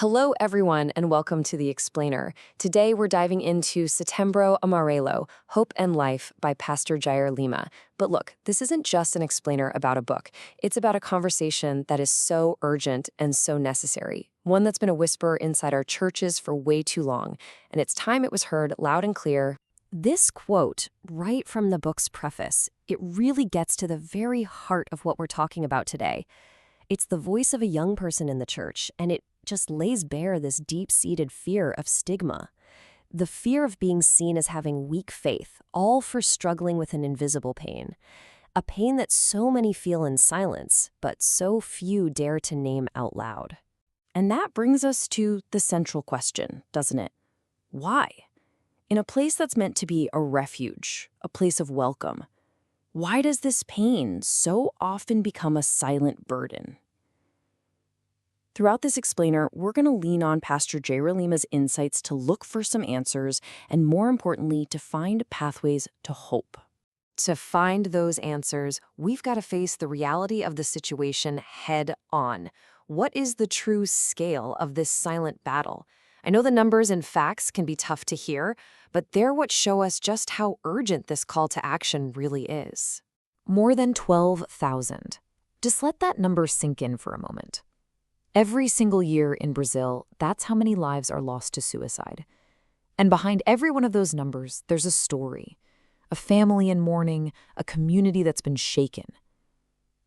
Hello, everyone, and welcome to The Explainer. Today, we're diving into Setembro, Amarelo, Hope and Life by Pastor Jair Lima. But look, this isn't just an explainer about a book. It's about a conversation that is so urgent and so necessary, one that's been a whisper inside our churches for way too long, and it's time it was heard loud and clear. This quote, right from the book's preface, it really gets to the very heart of what we're talking about today. It's the voice of a young person in the church, and it just lays bare this deep-seated fear of stigma. The fear of being seen as having weak faith, all for struggling with an invisible pain. A pain that so many feel in silence, but so few dare to name out loud. And that brings us to the central question, doesn't it? Why? In a place that's meant to be a refuge, a place of welcome, why does this pain so often become a silent burden? Throughout this explainer, we're going to lean on Pastor Jair Lima's insights to look for some answers and, more importantly, to find pathways to hope. To find those answers, we've got to face the reality of the situation head on. What is the true scale of this silent battle? I know the numbers and facts can be tough to hear, but they're what show us just how urgent this call to action really is. More than 12,000. Just let that number sink in for a moment. Every single year in Brazil, that's how many lives are lost to suicide. And behind every one of those numbers, there's a story. A family in mourning, a community that's been shaken.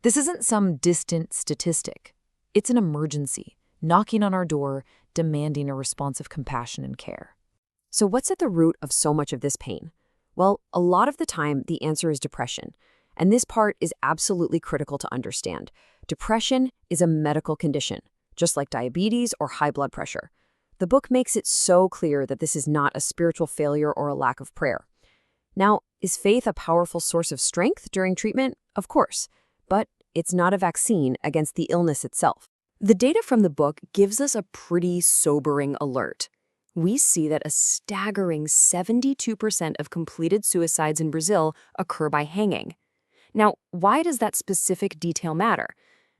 This isn't some distant statistic. It's an emergency, knocking on our door, demanding a response of compassion and care. So what's at the root of so much of this pain? Well, a lot of the time, the answer is depression. And this part is absolutely critical to understand. Depression is a medical condition, just like diabetes or high blood pressure. The book makes it so clear that this is not a spiritual failure or a lack of prayer. Now, is faith a powerful source of strength during treatment? Of course, but it's not a vaccine against the illness itself. The data from the book gives us a pretty sobering alert. We see that a staggering 72% of completed suicides in Brazil occur by hanging. Now, why does that specific detail matter?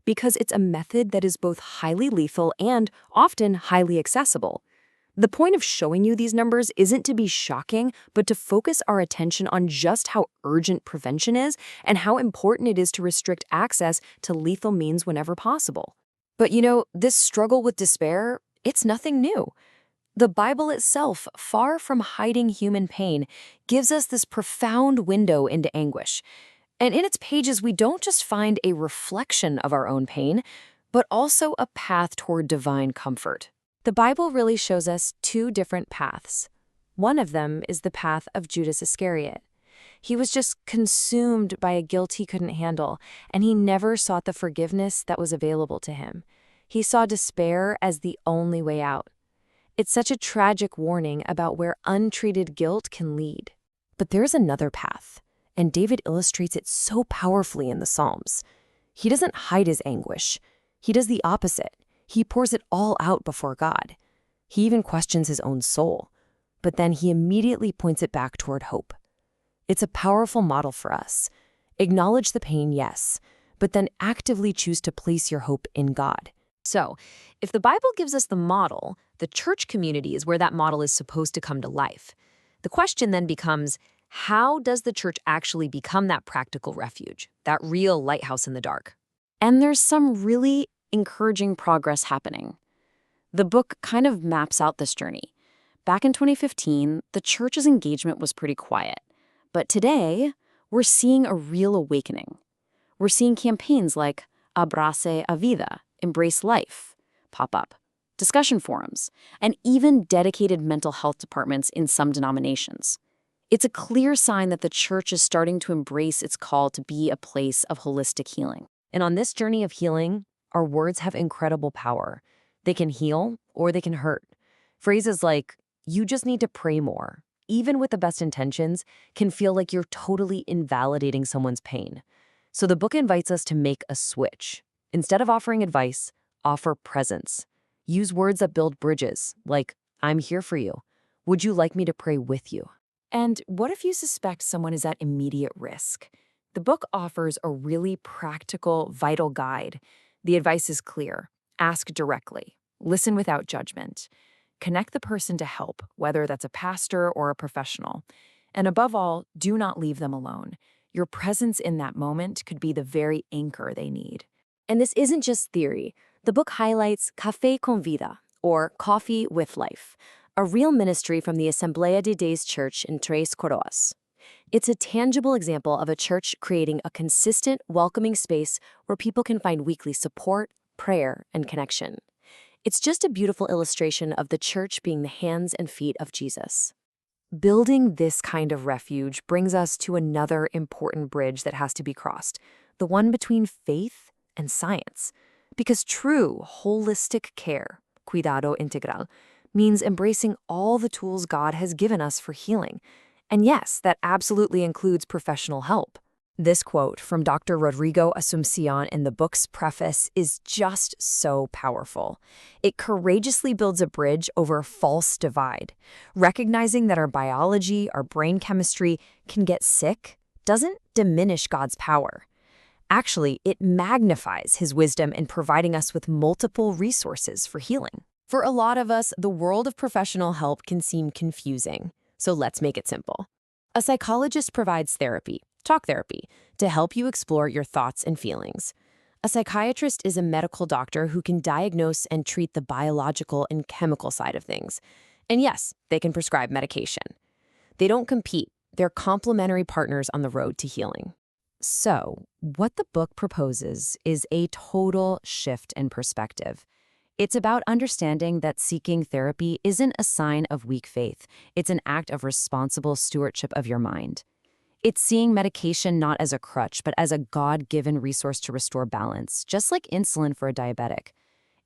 Because it's a method that is both highly lethal and often highly accessible. The point of showing you these numbers isn't to be shocking, but to focus our attention on just how urgent prevention is and how important it is to restrict access to lethal means whenever possible. But this struggle with despair, it's nothing new. The Bible itself, far from hiding human pain, gives us this profound window into anguish. And in its pages, we don't just find a reflection of our own pain, but also a path toward divine comfort. The Bible really shows us two different paths. One of them is the path of Judas Iscariot. He was just consumed by a guilt he couldn't handle, and he never sought the forgiveness that was available to him. He saw despair as the only way out. It's such a tragic warning about where untreated guilt can lead. But there's another path. And David illustrates it so powerfully in the Psalms. He doesn't hide his anguish. He does the opposite. He pours it all out before God. He even questions his own soul. But then he immediately points it back toward hope. It's a powerful model for us. Acknowledge the pain, yes, but then actively choose to place your hope in God. So, if the Bible gives us the model, the church community is where that model is supposed to come to life. The question then becomes, how does the church actually become that practical refuge, that real lighthouse in the dark? And there's some really encouraging progress happening. The book kind of maps out this journey. Back in 2015, the church's engagement was pretty quiet. But today, we're seeing a real awakening. We're seeing campaigns like Abrace a Vida, Embrace Life, pop up, discussion forums, and even dedicated mental health departments in some denominations. It's a clear sign that the church is starting to embrace its call to be a place of holistic healing. And on this journey of healing, our words have incredible power. They can heal or they can hurt. Phrases like, you just need to pray more, even with the best intentions, can feel like you're totally invalidating someone's pain. So the book invites us to make a switch. Instead of offering advice, offer presence. Use words that build bridges, like, I'm here for you. Would you like me to pray with you? And what if you suspect someone is at immediate risk? The book offers a really practical, vital guide. The advice is clear. Ask directly. Listen without judgment. Connect the person to help, whether that's a pastor or a professional. And above all, do not leave them alone. Your presence in that moment could be the very anchor they need. And this isn't just theory. The book highlights Café con Vida, or Coffee with Life, a real ministry from the Asamblea de Deus Church in Tres Coroas. It's a tangible example of a church creating a consistent, welcoming space where people can find weekly support, prayer, and connection. It's just a beautiful illustration of the church being the hands and feet of Jesus. Building this kind of refuge brings us to another important bridge that has to be crossed, the one between faith and science. Because true, holistic care, cuidado integral, means embracing all the tools God has given us for healing. And yes, that absolutely includes professional help. This quote from Dr. Rodrigo Asuncion in the book's preface is just so powerful. It courageously builds a bridge over a false divide. Recognizing that our biology, our brain chemistry, can get sick doesn't diminish God's power. Actually, it magnifies His wisdom in providing us with multiple resources for healing. For a lot of us, the world of professional help can seem confusing. So let's make it simple. A psychologist provides therapy, talk therapy, to help you explore your thoughts and feelings. A psychiatrist is a medical doctor who can diagnose and treat the biological and chemical side of things. And yes, they can prescribe medication. They don't compete. They're complementary partners on the road to healing. So, what the book proposes is a total shift in perspective. It's about understanding that seeking therapy isn't a sign of weak faith. It's an act of responsible stewardship of your mind. It's seeing medication not as a crutch, but as a God-given resource to restore balance, just like insulin for a diabetic.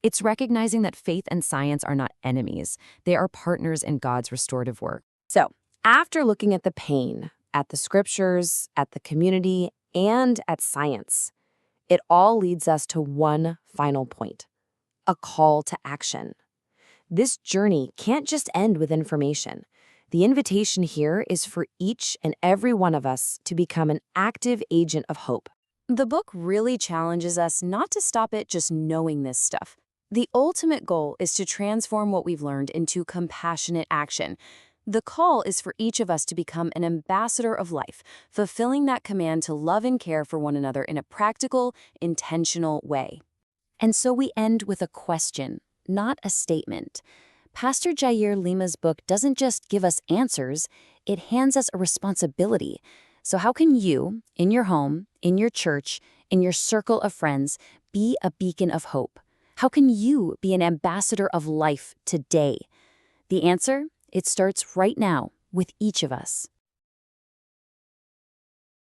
It's recognizing that faith and science are not enemies. They are partners in God's restorative work. So, after looking at the pain, at the scriptures, at the community, and at science, it all leads us to one final point: a call to action. This journey can't just end with information. The invitation here is for each and every one of us to become an active agent of hope. The book really challenges us not to stop at just knowing this stuff. The ultimate goal is to transform what we've learned into compassionate action. The call is for each of us to become an ambassador of life, fulfilling that command to love and care for one another in a practical, intentional way. And so we end with a question, not a statement. Pastor Jair Lima's book doesn't just give us answers, it hands us a responsibility. So how can you, in your home, in your church, in your circle of friends, be a beacon of hope? How can you be an ambassador of life today? The answer? It starts right now with each of us.